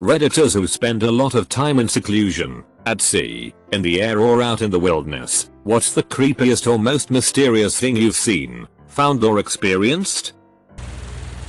Redditors who spend a lot of time in seclusion, at sea, in the air or out in the wilderness. What's the creepiest or most mysterious thing you've seen, found or experienced?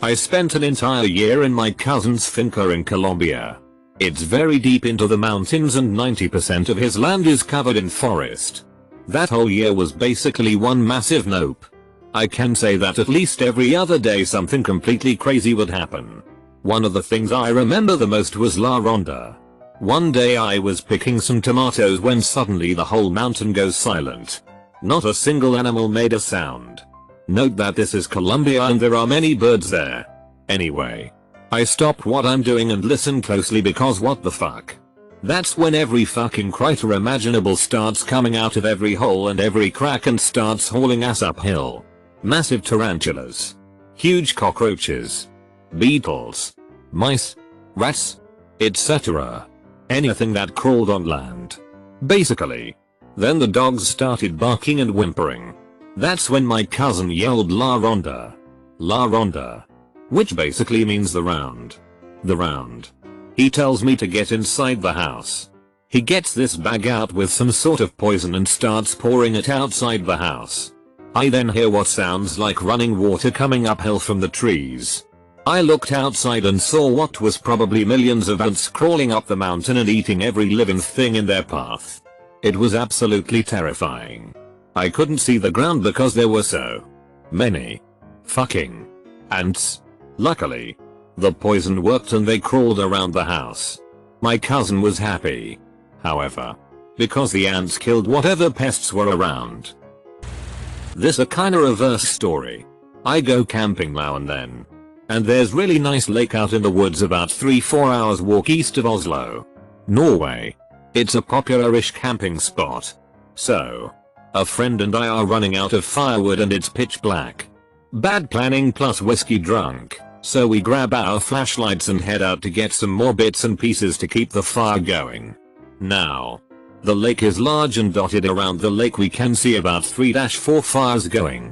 I spent an entire year in my cousin's finca in Colombia. It's very deep into the mountains and 90% of his land is covered in forest. That whole year was basically one massive nope. I can say that at least every other day something completely crazy would happen. One of the things I remember the most was La Ronda. One day I was picking some tomatoes when suddenly the whole mountain goes silent. Not a single animal made a sound. Note that this is Colombia and there are many birds there. Anyway, I stop what I'm doing and listen closely because what the fuck? That's when every fucking critter imaginable starts coming out of every hole and every crack and starts hauling ass uphill. Massive tarantulas. Huge cockroaches. Beetles. Mice. Rats. Etc. Anything that crawled on land. Basically. Then the dogs started barking and whimpering. That's when my cousin yelled La Ronda. La Ronda. Which basically means the round. The round. He tells me to get inside the house. He gets this bag out with some sort of poison and starts pouring it outside the house. I then hear what sounds like running water coming uphill from the trees. I looked outside and saw what was probably millions of ants crawling up the mountain and eating every living thing in their path. It was absolutely terrifying. I couldn't see the ground because there were so many fucking ants. Luckily, the poison worked and they crawled around the house. My cousin was happy. However, because the ants killed whatever pests were around. This a kinda reverse story. I go camping now and then. And there's really nice lake out in the woods about 3-4 hours walk east of Oslo, Norway. It's a popular-ish camping spot. So, a friend and I are running out of firewood and it's pitch black. Bad planning plus whiskey drunk, so we grab our flashlights and head out to get some more bits and pieces to keep the fire going. Now, the lake is large and dotted around the lake we can see about 3-4 fires going.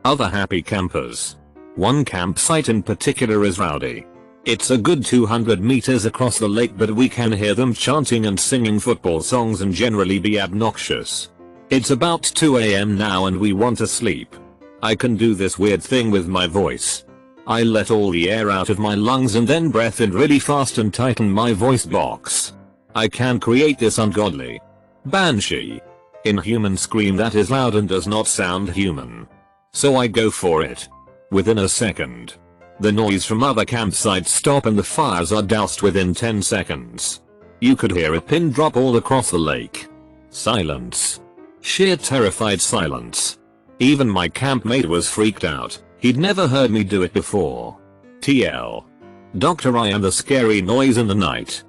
Other happy campers. One campsite in particular is rowdy. It's a good 200 meters across the lake but we can hear them chanting and singing football songs and generally be obnoxious. It's about 2 AM now and we want to sleep. I can do this weird thing with my voice. I let all the air out of my lungs and then breathe in really fast and tighten my voice box. I can create this ungodly banshee inhuman scream that is loud and does not sound human. So I go for it. Within a second, the noise from other campsites stop and the fires are doused within 10 seconds. You could hear a pin drop all across the lake. Silence. Sheer terrified silence. Even my campmate was freaked out. He'd never heard me do it before. TL. Dr. I am the scary noise in the night.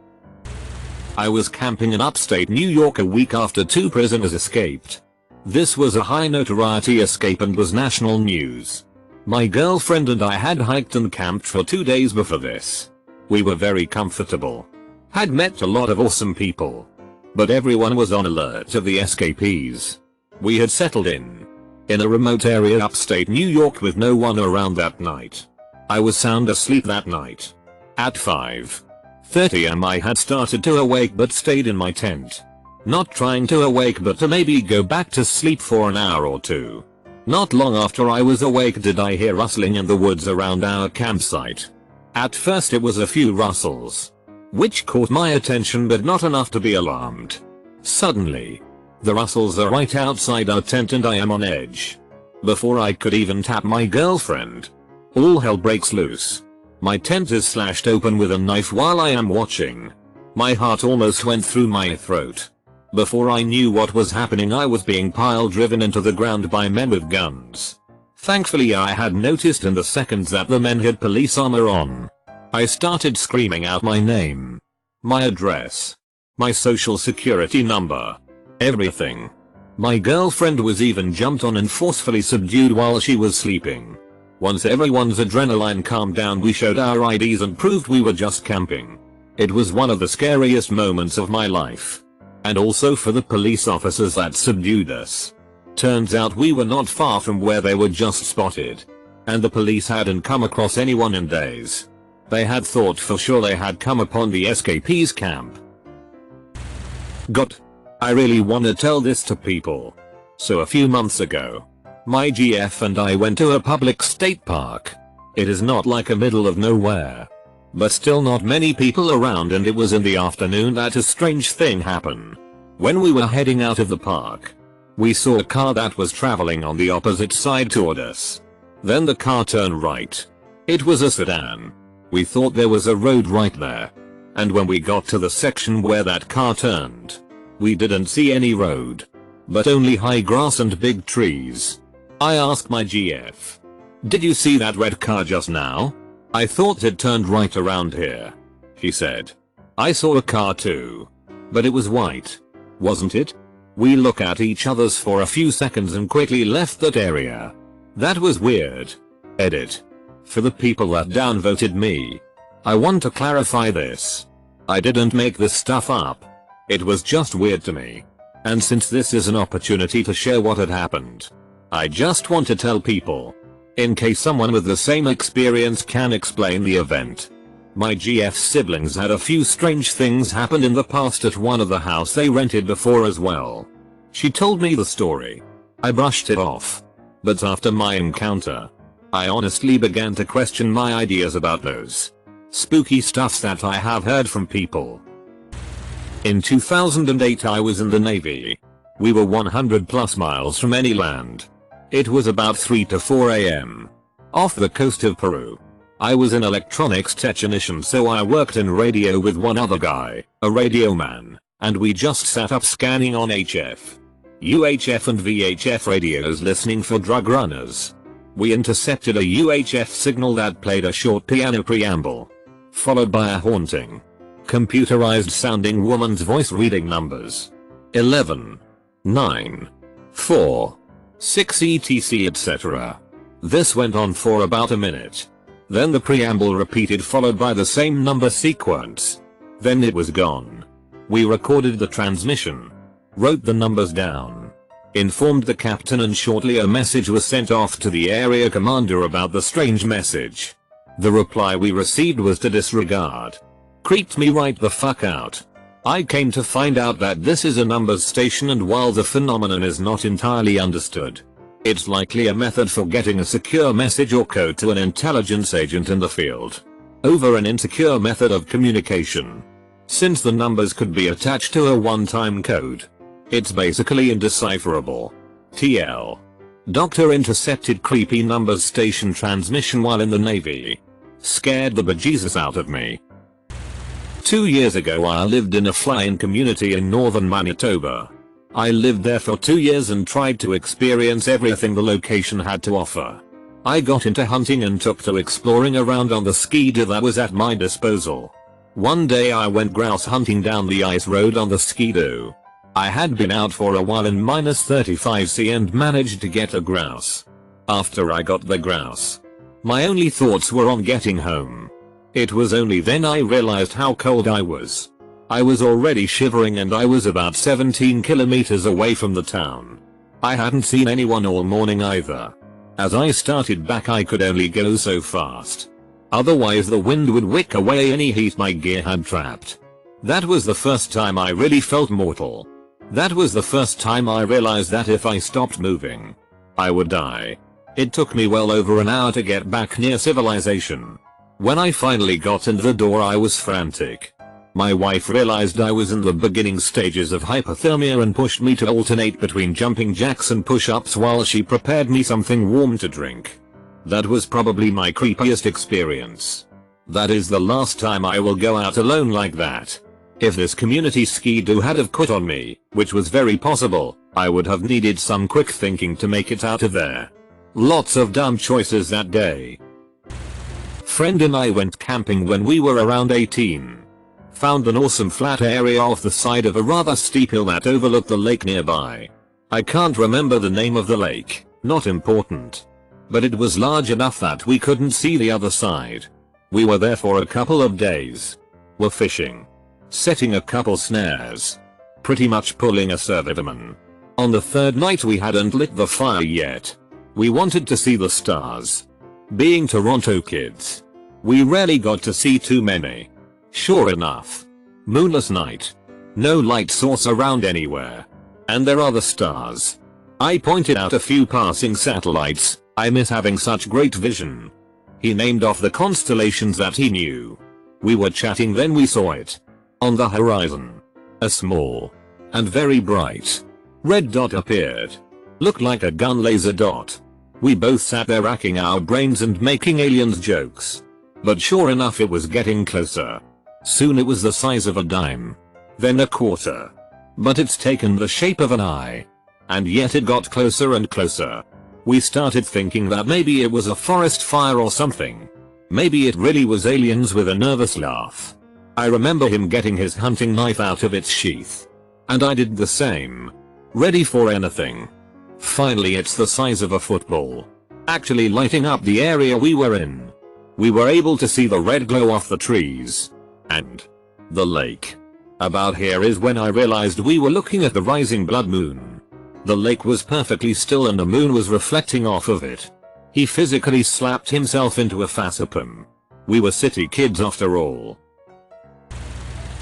I was camping in upstate New York a week after 2 prisoners escaped. This was a high notoriety escape and was national news. My girlfriend and I had hiked and camped for 2 days before this. We were very comfortable. Had met a lot of awesome people. But everyone was on alert of the escapees. We had settled in a remote area upstate New York with no one around that night. I was sound asleep that night. At 5:30 am I had started to awake but stayed in my tent. Not trying to awake but to maybe go back to sleep for an hour or two. Not long after I was awake did I hear rustling in the woods around our campsite. At first it was a few rustles, which caught my attention but not enough to be alarmed. Suddenly, the rustles are right outside our tent and I am on edge. Before I could even tap my girlfriend, all hell breaks loose. My tent is slashed open with a knife while I am watching. My heart almost went through my throat. Before I knew what was happening I was being pile-driven into the ground by men with guns. Thankfully I had noticed in the seconds that the men had police armor on. I started screaming out my name, my address, my social security number, everything. My girlfriend was even jumped on and forcefully subdued while she was sleeping. Once everyone's adrenaline calmed down we showed our IDs and proved we were just camping. It was one of the scariest moments of my life. And also for the police officers that subdued us. Turns out we were not far from where they were just spotted. And the police hadn't come across anyone in days. They had thought for sure they had come upon the escapees camp. God, I really wanna tell this to people. So a few months ago, my GF and I went to a public state park. It is not like a middle of nowhere, but still not many people around, and it was in the afternoon that a strange thing happened. When we were heading out of the park, we saw a car that was traveling on the opposite side toward us. Then the car turned right. It was a sedan. We thought there was a road right there. And when we got to the section where that car turned, we didn't see any road, but only high grass and big trees. I asked my GF, "Did you see that red car just now? I thought it turned right around here." He said, "I saw a car too. But it was white. Wasn't it?" We looked at each other's for a few seconds and quickly left that area. That was weird. Edit. For the people that downvoted me, I want to clarify this. I didn't make this stuff up. It was just weird to me. And since this is an opportunity to share what had happened, I just want to tell people, in case someone with the same experience can explain the event. My GF's siblings had a few strange things happen in the past at one of the house they rented before as well. She told me the story. I brushed it off. But after my encounter, I honestly began to question my ideas about those spooky stuffs that I have heard from people. In 2008 I was in the Navy. We were 100 plus miles from any land. It was about 3 to 4 AM. Off the coast of Peru. I was an electronics technician, so I worked in radio with one other guy, a radio man, and we just sat up scanning on HF, UHF and VHF radios listening for drug runners. We intercepted a UHF signal that played a short piano preamble, followed by a haunting, computerized sounding woman's voice reading numbers. 11, 9, 4, 6 etc, etc. This went on for about a minute. Then the preamble repeated, followed by the same number sequence. Then it was gone. We recorded the transmission, wrote the numbers down, informed the captain, and shortly a message was sent off to the area commander about the strange message. The reply we received was to disregard. Creeped me right the fuck out. I came to find out that this is a numbers station, and while the phenomenon is not entirely understood, it's likely a method for getting a secure message or code to an intelligence agent in the field, over an insecure method of communication. Since the numbers could be attached to a one-time code, it's basically indecipherable. TL. Doctor intercepted creepy numbers station transmission while in the Navy. Scared the bejesus out of me. 2 years ago I lived in a fly-in community in northern Manitoba. I lived there for 2 years and tried to experience everything the location had to offer. I got into hunting and took to exploring around on the ski-doo that was at my disposal. One day I went grouse hunting down the ice road on the ski-doo. I had been out for a while in -35°C and managed to get a grouse. After I got the grouse, my only thoughts were on getting home. It was only then I realized how cold I was. I was already shivering and I was about 17 kilometers away from the town. I hadn't seen anyone all morning either. As I started back I could only go so fast. Otherwise the wind would wick away any heat my gear had trapped. That was the first time I really felt mortal. That was the first time I realized that if I stopped moving, I would die. It took me well over an hour to get back near civilization. When I finally got in the door I was frantic. My wife realized I was in the beginning stages of hypothermia and pushed me to alternate between jumping jacks and push-ups while she prepared me something warm to drink. That was probably my creepiest experience. That is the last time I will go out alone like that. If this community ski-doo had have quit on me, which was very possible, I would have needed some quick thinking to make it out of there. Lots of dumb choices that day. Friend and I went camping when we were around 18. Found an awesome flat area off the side of a rather steep hill that overlooked the lake nearby. I can't remember the name of the lake, not important. But it was large enough that we couldn't see the other side. We were there for a couple of days. Were fishing. Setting a couple snares. Pretty much pulling a survivorman. On the third night we hadn't lit the fire yet. We wanted to see the stars. Being Toronto kids, We rarely got to see too many. Sure enough. Moonless night. No light source around anywhere. And there are the stars. I pointed out a few passing satellites. I miss having such great vision. He named off the constellations that he knew. We were chatting, then we saw it. On the horizon. A small and very bright red dot appeared. Looked like a gun laser dot. We both sat there racking our brains and making aliens jokes. But sure enough, it was getting closer. Soon it was the size of a dime. Then a quarter. But it's taken the shape of an eye. And yet it got closer and closer. We started thinking that maybe it was a forest fire or something. Maybe it really was aliens with a nervous laugh. I remember him getting his hunting knife out of its sheath. And I did the same. Ready for anything. Finally, it's the size of a football. Actually lighting up the area we were in. We were able to see the red glow off the trees. And the lake. About here is when I realized we were looking at the rising blood moon. The lake was perfectly still and the moon was reflecting off of it. He physically slapped himself into a facepalm. We were city kids after all.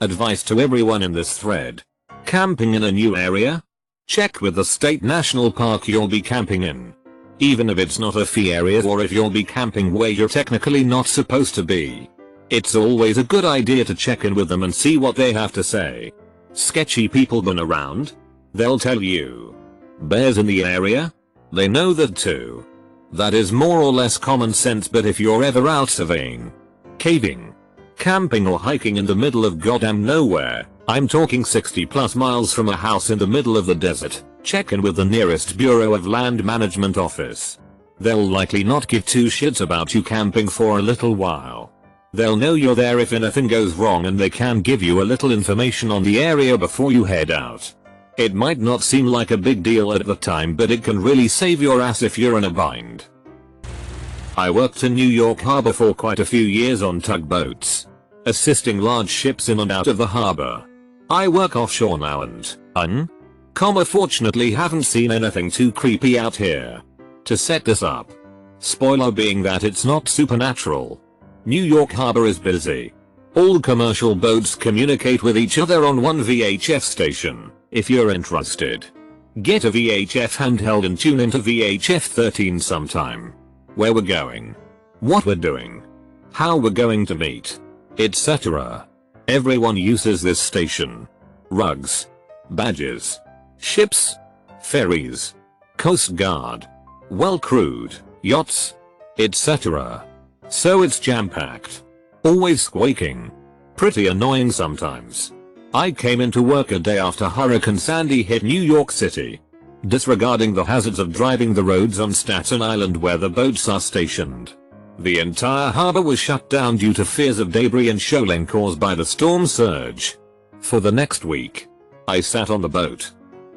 Advice to everyone in this thread. Camping in a new area? Check with the state national park you'll be camping in. Even if it's not a fee area or if you'll be camping where you're technically not supposed to be. It's always a good idea to check in with them and see what they have to say. Sketchy people been around? They'll tell you. Bears in the area? They know that too. That is more or less common sense, but if you're ever out surveying, caving, camping or hiking in the middle of goddamn nowhere, I'm talking 60+ miles from a house in the middle of the desert, check in with the nearest Bureau of Land Management office. They'll likely not give two shits about you camping for a little while. They'll know you're there if anything goes wrong, and they can give you a little information on the area before you head out. It might not seem like a big deal at the time, but it can really save your ass if you're in a bind. I worked in New York Harbor for quite a few years on tugboats, assisting large ships in and out of the harbor. I work offshore now and fortunately haven't seen anything too creepy out here. To set this up, spoiler being that it's not supernatural. New York Harbor is busy. All commercial boats communicate with each other on one VHF station. If you're interested, get a VHF handheld and tune into VHF 13 sometime. Where we're going, what we're doing, how we're going to meet, etc. Everyone uses this station. Rugs, badges, ships, ferries, Coast Guard, well-crewed, yachts, etc. So it's jam-packed. Always squeaking. Pretty annoying sometimes. I came into work a day after Hurricane Sandy hit New York City. Disregarding the hazards of driving the roads on Staten Island where the boats are stationed. The entire harbor was shut down due to fears of debris and shoaling caused by the storm surge. For the next week, I sat on the boat,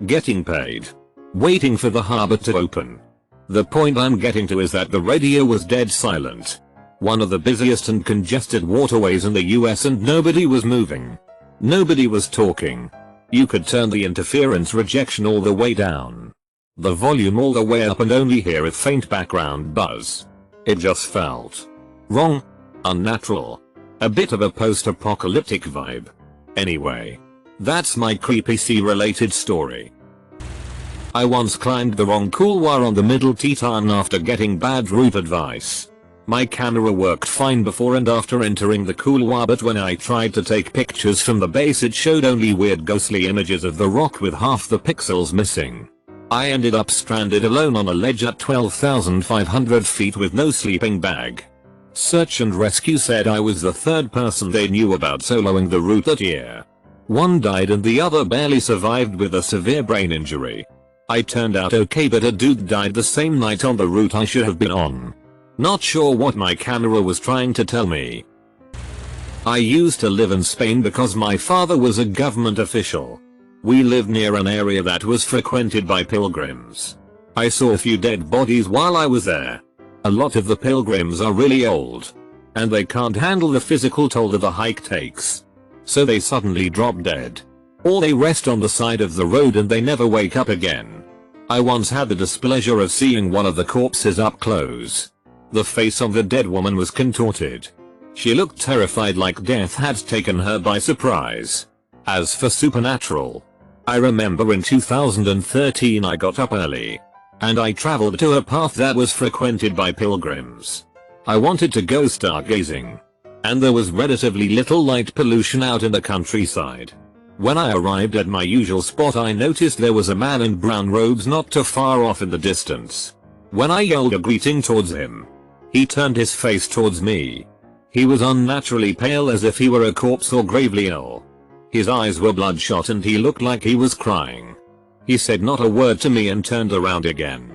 getting paid, waiting for the harbor to open. The point I'm getting to is that the radio was dead silent. One of the busiest and congested waterways in the US, and nobody was moving. Nobody was talking. You could turn the interference rejection all the way down, the volume all the way up, and only hear a faint background buzz. It just felt wrong, unnatural, a bit of a post-apocalyptic vibe. Anyway, that's my creepy sea-related story. I once climbed the wrong couloir on the Middle Teton after getting bad route advice. My camera worked fine before and after entering the couloir, but when I tried to take pictures from the base it showed only weird ghostly images of the rock with half the pixels missing. I ended up stranded alone on a ledge at 12,500 feet with no sleeping bag. Search and rescue said I was the third person they knew about soloing the route that year. One died and the other barely survived with a severe brain injury. I turned out okay, but a dude died the same night on the route I should have been on. Not sure what my camera was trying to tell me. I used to live in Spain because my father was a government official. We lived near an area that was frequented by pilgrims. I saw a few dead bodies while I was there. A lot of the pilgrims are really old, and they can't handle the physical toll that the hike takes. So they suddenly drop dead. Or they rest on the side of the road and they never wake up again. I once had the displeasure of seeing one of the corpses up close. The face of the dead woman was contorted. She looked terrified, like death had taken her by surprise. As for supernatural, I remember in 2013 I got up early and I traveled to a path that was frequented by pilgrims. I wanted to go stargazing, and there was relatively little light pollution out in the countryside. When I arrived at my usual spot, I noticed there was a man in brown robes not too far off in the distance. When I yelled a greeting towards him, he turned his face towards me. He was unnaturally pale, as if he were a corpse or gravely ill. His eyes were bloodshot and he looked like he was crying. He said not a word to me and turned around again,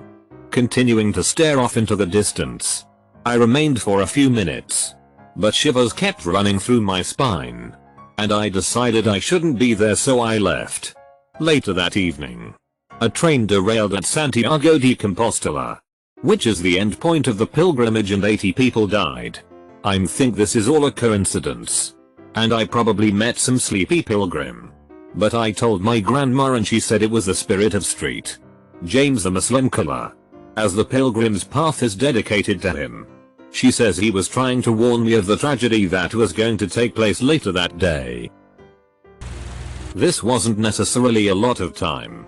continuing to stare off into the distance. I remained for a few minutes, but shivers kept running through my spine, and I decided I shouldn't be there, so I left. Later that evening, a train derailed at Santiago de Compostela, which is the end point of the pilgrimage, and 80 people died. I think this is all a coincidence, and I probably met some sleepy pilgrim. But I told my grandma and she said it was the spirit of Street James the Muslim killer, as the pilgrim's path is dedicated to him. She says he was trying to warn me of the tragedy that was going to take place later that day. This wasn't necessarily a lot of time,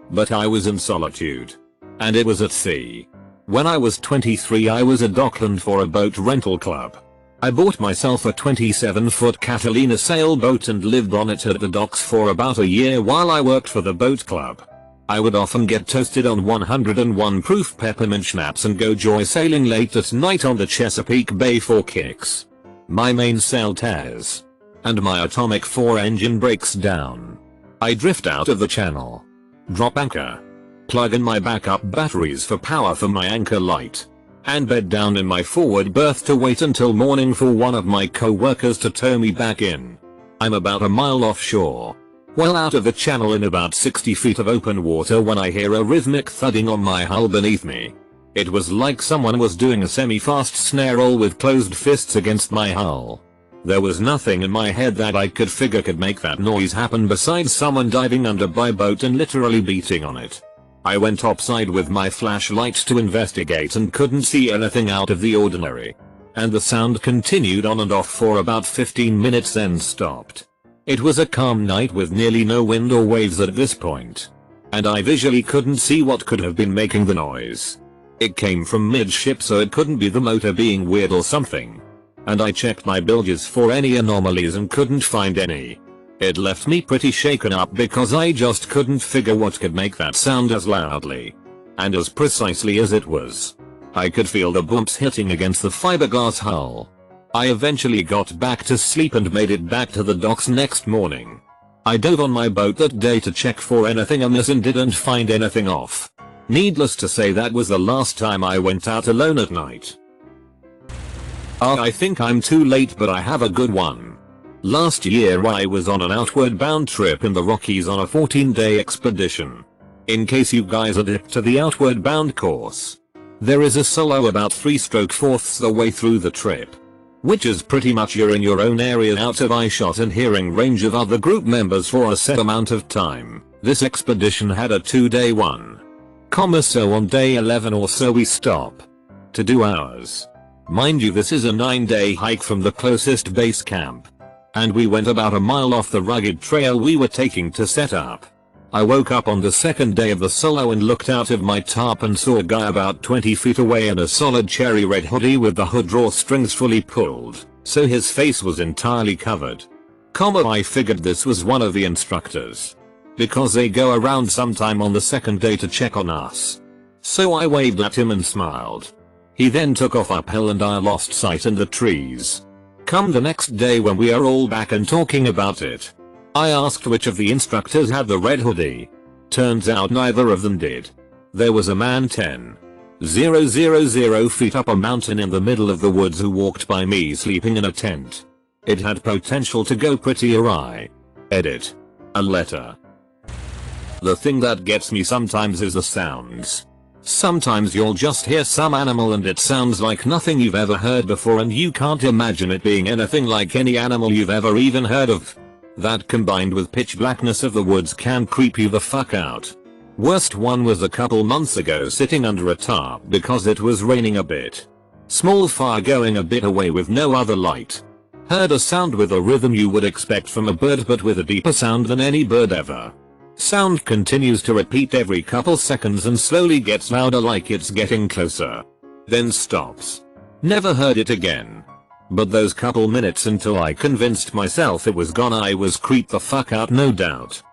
but I was in solitude, and it was at sea. When I was 23, I was at Dockland for a boat rental club. I bought myself a 27-foot Catalina sailboat and lived on it at the docks for about a year while I worked for the boat club. I would often get toasted on 101 proof peppermint schnapps and go joy sailing late at night on the Chesapeake Bay for kicks. My mainsail tears, and my atomic 4 engine breaks down. I drift out of the channel, drop anchor, plug in my backup batteries for power for my anchor light, and bed down in my forward berth to wait until morning for one of my co-workers to tow me back in. I'm about a mile offshore, well out of the channel in about 60 feet of open water, when I hear a rhythmic thudding on my hull beneath me. It was like someone was doing a semi-fast snare roll with closed fists against my hull. There was nothing in my head that I could figure could make that noise happen besides someone diving under my boat and literally beating on it. I went topside with my flashlight to investigate and couldn't see anything out of the ordinary. And the sound continued on and off for about 15 minutes, then stopped. It was a calm night with nearly no wind or waves at this point, and I visually couldn't see what could have been making the noise. It came from midship, so it couldn't be the motor being weird or something. And I checked my bilges for any anomalies and couldn't find any. It left me pretty shaken up because I just couldn't figure what could make that sound as loudly and as precisely as it was. I could feel the bumps hitting against the fiberglass hull. I eventually got back to sleep and made it back to the docks next morning. I dove on my boat that day to check for anything amiss and didn't find anything off. Needless to say, that was the last time I went out alone at night. I think I'm too late, but I have a good one. Last year I was on an outward bound trip in the Rockies on a 14-day expedition. In case you guys are hip to the outward bound course, there is a solo about 3/4 the way through the trip, which is pretty much you're in your own area out of eyeshot and hearing range of other group members for a set amount of time. This expedition had a 2-day one. So on day 11 or so we stop to do ours. Mind you, this is a 9-day hike from the closest base camp, and we went about a mile off the rugged trail we were taking to set up. I woke up on the second day of the solo and looked out of my tarp and saw a guy about 20 feet away in a solid cherry red hoodie with the hood drawstrings fully pulled, so his face was entirely covered. I figured this was one of the instructors, because they go around sometime on the second day to check on us. So I waved at him and smiled. He then took off uphill and I lost sight in the trees. Come the next day when we are all back and talking about it, I asked which of the instructors had the red hoodie. Turns out neither of them did. There was a man 10,000 feet up a mountain in the middle of the woods who walked by me sleeping in a tent. It had potential to go pretty awry. Edit. A letter. The thing that gets me sometimes is the sounds. Sometimes you'll just hear some animal and it sounds like nothing you've ever heard before, and you can't imagine it being anything like any animal you've ever even heard of. That combined with pitch blackness of the woods can creep you the fuck out. Worst one was a couple months ago, sitting under a tarp because it was raining a bit. Small fire going a bit away with no other light. Heard a sound with a rhythm you would expect from a bird but with a deeper sound than any bird ever. Sound continues to repeat every couple seconds and slowly gets louder like it's getting closer. Then stops. Never heard it again. But those couple minutes until I convinced myself it was gone, I was creeped the fuck out, no doubt.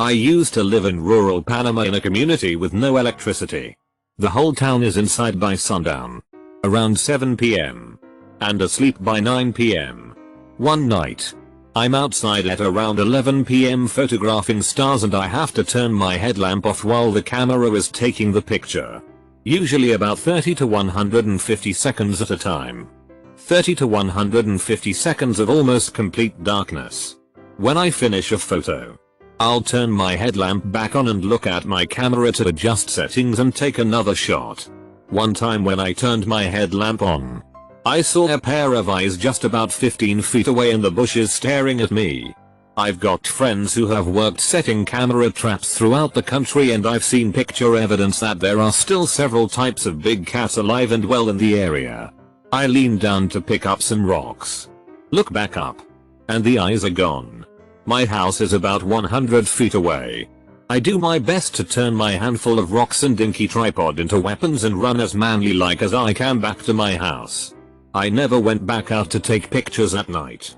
I used to live in rural Panama in a community with no electricity. The whole town is inside by sundown. Around 7 PM. And asleep by 9 PM. One night, I'm outside at around 11 PM photographing stars and I have to turn my headlamp off while the camera is taking the picture. Usually about 30 to 150 seconds at a time. 30 to 150 seconds of almost complete darkness. When I finish a photo, I'll turn my headlamp back on and look at my camera to adjust settings and take another shot. One time when I turned my headlamp on, I saw a pair of eyes just about 15 feet away in the bushes staring at me. I've got friends who have worked setting camera traps throughout the country and I've seen picture evidence that there are still several types of big cats alive and well in the area. I lean down to pick up some rocks. Look back up. And the eyes are gone. My house is about 100 feet away. I do my best to turn my handful of rocks and dinky tripod into weapons and run as manly like as I can back to my house. I never went back out to take pictures at night.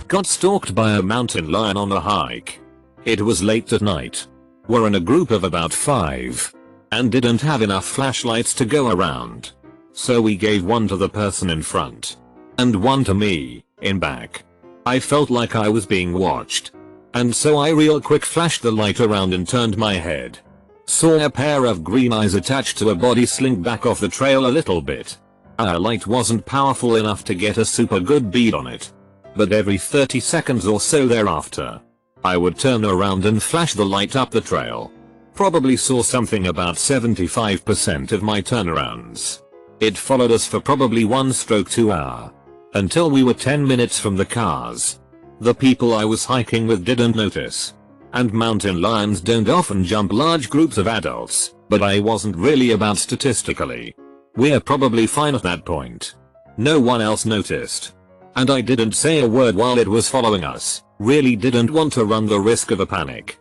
Got stalked by a mountain lion on a hike. It was late at night. We're in a group of about 5. And didn't have enough flashlights to go around. So we gave one to the person in front. And one to me, in back. I felt like I was being watched. And so I real quick flashed the light around and turned my head. Saw a pair of green eyes attached to a body slink back off the trail a little bit. Our light wasn't powerful enough to get a super good bead on it. But every 30 seconds or so thereafter, I would turn around and flash the light up the trail. Probably saw something about 75% of my turnarounds. It followed us for probably 1-2 hours. Until we were 10 minutes from the cars. The people I was hiking with didn't notice. And mountain lions don't often jump large groups of adults, but I wasn't really about statistically. We're probably fine at that point. No one else noticed. And I didn't say a word while it was following us, really didn't want to run the risk of a panic.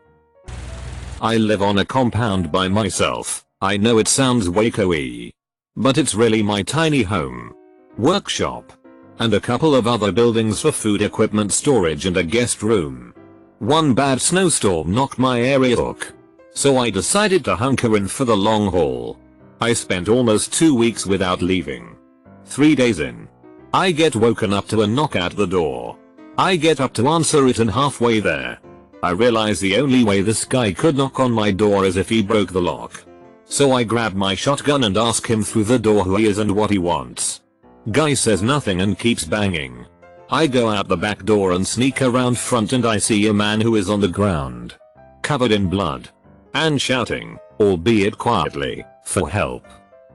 I live on a compound by myself. I know it sounds Waco-y. But it's really my tiny home. Workshop. And a couple of other buildings for food equipment storage and a guest room. One bad snowstorm knocked my area hook. So I decided to hunker in for the long haul. I spent almost 2 weeks without leaving. 3 days in, I get woken up to a knock at the door. I get up to answer it and halfway there, I realize the only way this guy could knock on my door is if he broke the lock. So I grab my shotgun and ask him through the door who he is and what he wants. Guy says nothing and keeps banging. I go out the back door and sneak around front and I see a man who is on the ground, covered in blood, and shouting, albeit quietly, for help.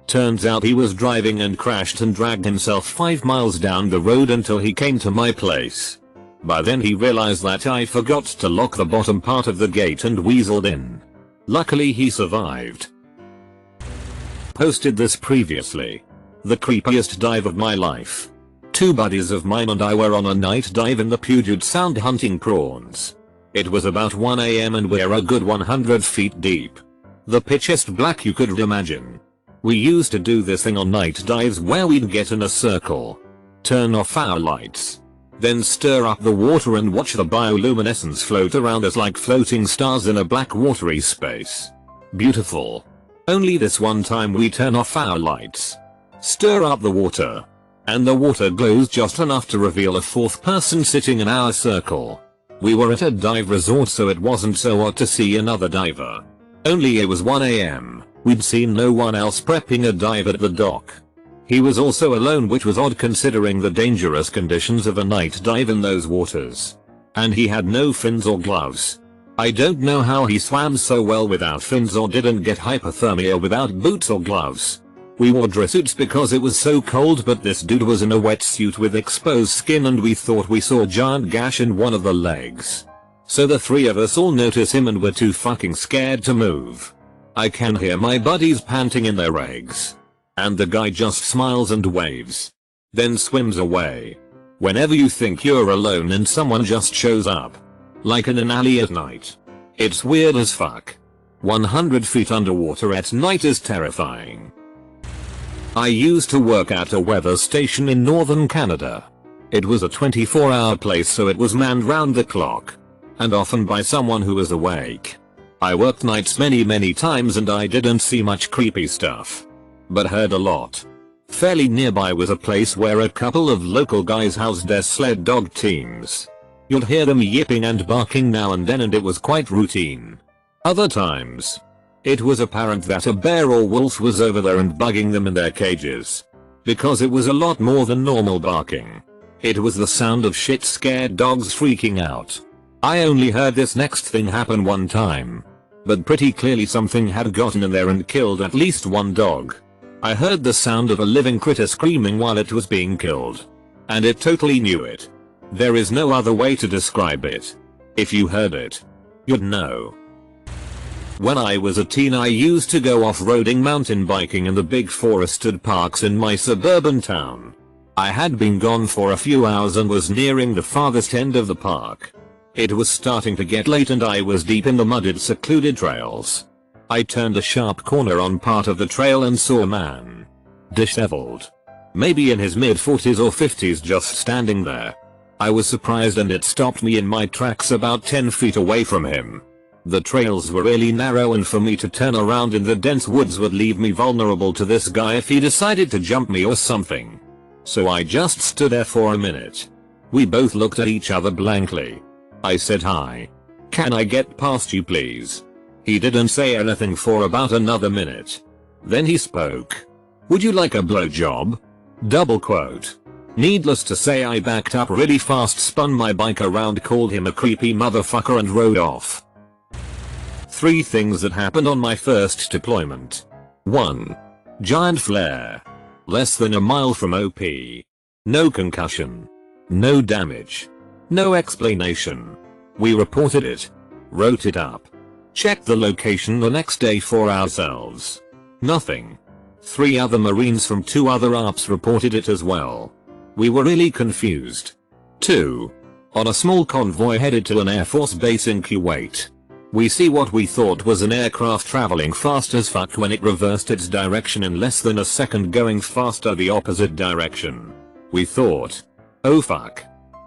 Turns out he was driving and crashed and dragged himself 5 miles down the road until he came to my place. By then he realized that I forgot to lock the bottom part of the gate and weaseled in. Luckily he survived. Posted this previously. The creepiest dive of my life. 2 buddies of mine and I were on a night dive in the Puget Sound hunting prawns. It was about 1 AM and we're a good 100 feet deep. The pitchiest black you could imagine. We used to do this thing on night dives where we'd get in a circle, turn off our lights, then stir up the water and watch the bioluminescence float around us like floating stars in a black watery space. Beautiful. Only this one time we turn off our lights, stir up the water, and the water glows just enough to reveal a 4th person sitting in our circle. We were at a dive resort so it wasn't so odd to see another diver. Only it was 1 AM. We'd seen no one else prepping a dive at the dock. He was also alone, which was odd considering the dangerous conditions of a night dive in those waters. And he had no fins or gloves. I don't know how he swam so well without fins or didn't get hypothermia without boots or gloves. We wore dresssuits because it was so cold, but this dude was in a wetsuit with exposed skin and we thought we saw a giant gash in one of the legs. So the 3 of us all notice him and we're too fucking scared to move. I can hear my buddies panting in their eggs. And the guy just smiles and waves. Then swims away. Whenever you think you're alone and someone just shows up. Like in an alley at night. It's weird as fuck. 100 feet underwater at night is terrifying. I used to work at a weather station in northern Canada. It was a 24-hour place, so it was manned round the clock. And often by someone who was awake. I worked nights many times and I didn't see much creepy stuff. But heard a lot. Fairly nearby was a place where a couple of local guys housed their sled dog teams. You'd hear them yipping and barking now and then, and it was quite routine. Other times, it was apparent that a bear or wolf was over there and bugging them in their cages. Because it was a lot more than normal barking. It was the sound of shit scared dogs freaking out. I only heard this next thing happen one time. But pretty clearly something had gotten in there and killed at least one dog. I heard the sound of a living critter screaming while it was being killed. And it totally knew it. There is no other way to describe it. If you heard it, you'd know. When I was a teen, I used to go off-roading mountain biking in the big forested parks in my suburban town. I had been gone for a few hours and was nearing the farthest end of the park. It was starting to get late and I was deep in the mudded secluded trails. I turned a sharp corner on part of the trail and saw a man. Disheveled. Maybe in his mid-40s or 50s, just standing there. I was surprised and it stopped me in my tracks about 10 feet away from him. The trails were really narrow and for me to turn around in the dense woods would leave me vulnerable to this guy if he decided to jump me or something. So I just stood there for a minute. We both looked at each other blankly. I said, "Hi. Can I get past you please?" He didn't say anything for about another minute. Then he spoke. "Would you like a blowjob?" Double quote. Needless to say, I backed up really fast, spun my bike around, called him a creepy motherfucker and rode off. 3 things that happened on my first deployment. 1. Giant flare. Less than a mile from OP. No concussion. No damage. No explanation. We reported it. Wrote it up. Checked the location the next day for ourselves. Nothing. 3 other Marines from 2 other ARPs reported it as well. We were really confused. 2. On a small convoy headed to an Air Force base in Kuwait. We see what we thought was an aircraft traveling fast as fuck when it reversed its direction in less than a second, going faster the opposite direction. We thought, oh fuck.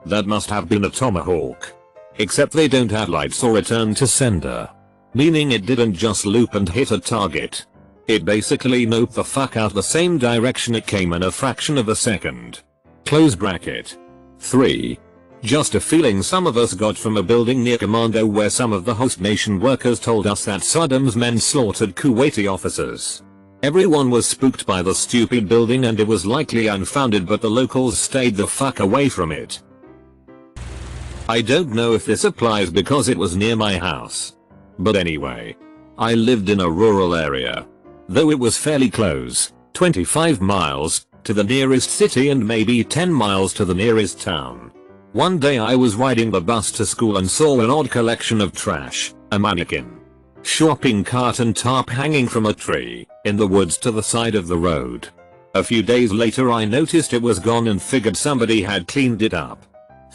That must have been a Tomahawk. Except they don't have lights or return to sender. Meaning it didn't just loop and hit a target. It basically noped the fuck out the same direction it came in a fraction of a second. Close bracket. 3. Just a feeling some of us got from a building near Commando where some of the host nation workers told us that Saddam's men slaughtered Kuwaiti officers. Everyone was spooked by the stupid building and it was likely unfounded, but the locals stayed the fuck away from it. I don't know if this applies because it was near my house. But anyway. I lived in a rural area. Though it was fairly close, 25 miles, to the nearest city and maybe 10 miles to the nearest town. One day I was riding the bus to school and saw an odd collection of trash, a mannequin, shopping cart and tarp hanging from a tree, in the woods to the side of the road. A few days later I noticed it was gone and figured somebody had cleaned it up.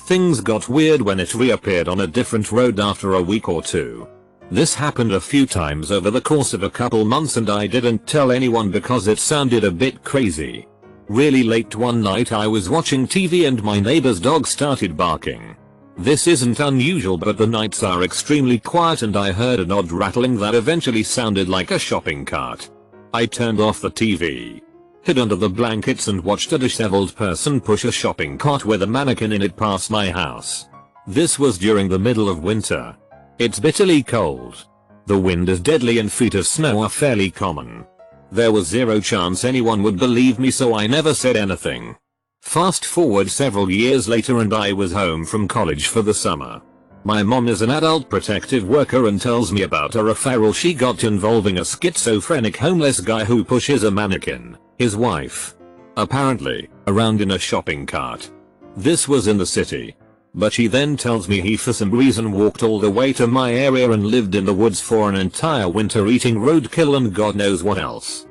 Things got weird when it reappeared on a different road after a week or 2. This happened a few times over the course of a couple months and I didn't tell anyone because it sounded a bit crazy. Really late one night I was watching TV and my neighbor's dog started barking. This isn't unusual, but the nights are extremely quiet and I heard an odd rattling that eventually sounded like a shopping cart. I turned off the TV, hid under the blankets and watched a disheveled person push a shopping cart with a mannequin in it past my house. This was during the middle of winter. It's bitterly cold. The wind is deadly and feet of snow are fairly common. There was zero chance anyone would believe me, so I never said anything. Fast forward several years later and I was home from college for the summer. My mom is an adult protective worker and tells me about a referral she got involving a schizophrenic homeless guy who pushes a mannequin, his wife, apparently, around in a shopping cart. This was in the city. But she then tells me he for some reason walked all the way to my area and lived in the woods for an entire winter eating roadkill and God knows what else.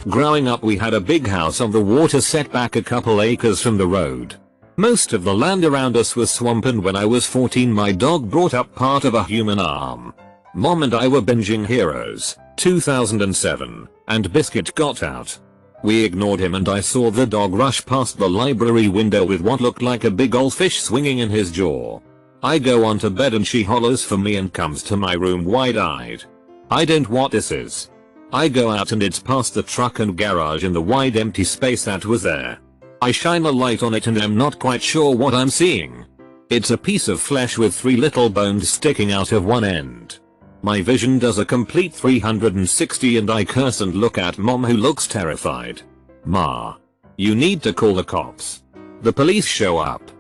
Growing up we had a big house on the water set back a couple acres from the road. Most of the land around us was swamp, and when I was 14 my dog brought up part of a human arm. Mom and I were binging Heroes, 2007, and Biscuit got out. We ignored him and I saw the dog rush past the library window with what looked like a big old fish swinging in his jaw. I go onto bed and she hollers for me and comes to my room wide-eyed. I don't what this is. I go out and it's past the truck and garage in the wide empty space that was there. I shine a light on it and I'm not quite sure what I'm seeing. It's a piece of flesh with 3 little bones sticking out of one end. My vision does a complete 360 and I curse and look at Mom, who looks terrified. Ma, you need to call the cops. The police show up.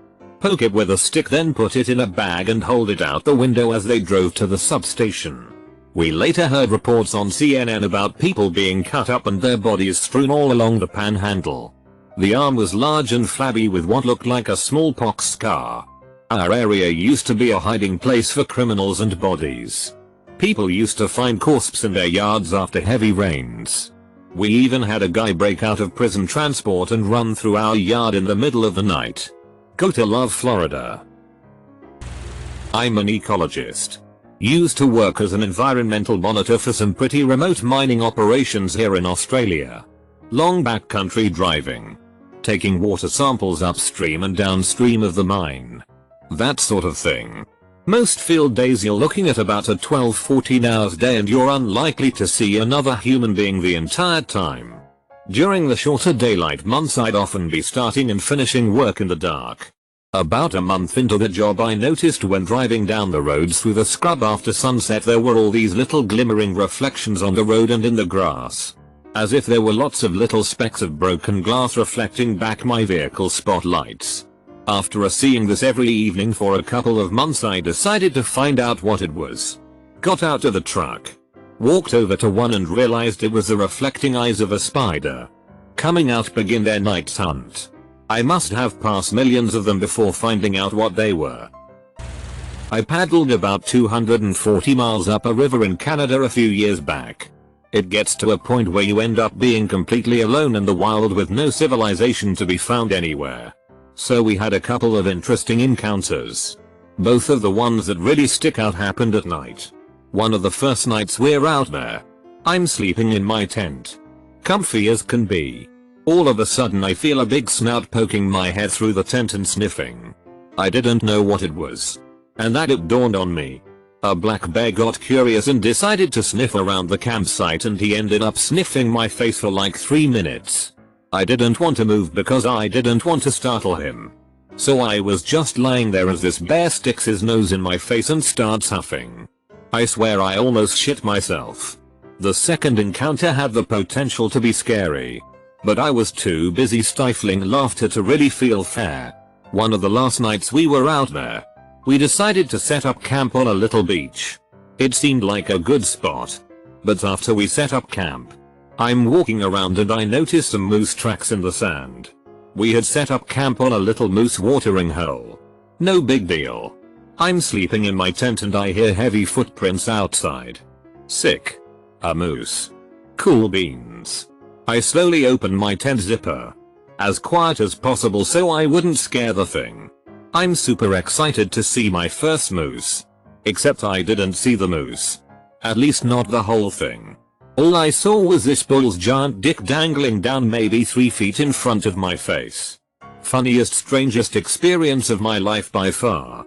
Poke it with a stick, then put it in a bag and hold it out the window as they drove to the substation. We later heard reports on CNN about people being cut up and their bodies strewn all along the panhandle. The arm was large and flabby with what looked like a smallpox scar. Our area used to be a hiding place for criminals and bodies. People used to find corpses in their yards after heavy rains. We even had a guy break out of prison transport and run through our yard in the middle of the night. Go to love Florida. I'm an ecologist. Used to work as an environmental monitor for some pretty remote mining operations here in Australia. Long backcountry driving. Taking water samples upstream and downstream of the mine. That sort of thing. Most field days you're looking at about a 12-14 hours day and you're unlikely to see another human being the entire time. During the shorter daylight months I'd often be starting and finishing work in the dark. About a month into the job I noticed when driving down the roads through the scrub after sunset there were all these little glimmering reflections on the road and in the grass. As if there were lots of little specks of broken glass reflecting back my vehicle spotlights. After seeing this every evening for a couple of months I decided to find out what it was. Got out of the truck. Walked over to one and realized it was the reflecting eyes of a spider. Coming out begin their night's hunt. I must have passed millions of them before finding out what they were. I paddled about 240 miles up a river in Canada a few years back. It gets to a point where you end up being completely alone in the wild with no civilization to be found anywhere. So we had a couple of interesting encounters. Both of the ones that really stick out happened at night. One of the first nights we're out there. I'm sleeping in my tent. Comfy as can be. All of a sudden I feel a big snout poking my head through the tent and sniffing. I didn't know what it was. And that it dawned on me. A black bear got curious and decided to sniff around the campsite and he ended up sniffing my face for like 3 minutes. I didn't want to move because I didn't want to startle him. So I was just lying there as this bear sticks his nose in my face and starts huffing. I swear I almost shit myself. The second encounter had the potential to be scary. But I was too busy stifling laughter to really feel fair. One of the last nights we were out there, we decided to set up camp on a little beach. It seemed like a good spot. But after we set up camp, I'm walking around and I noticed some moose tracks in the sand. We had set up camp on a little moose watering hole. No big deal. I'm sleeping in my tent and I hear heavy footprints outside. Sick. A moose. Cool beans. I slowly open my tent zipper. As quiet as possible so I wouldn't scare the thing. I'm super excited to see my first moose. Except I didn't see the moose. At least not the whole thing. All I saw was this bull's giant dick dangling down maybe 3 feet in front of my face. Funniest, strangest experience of my life by far.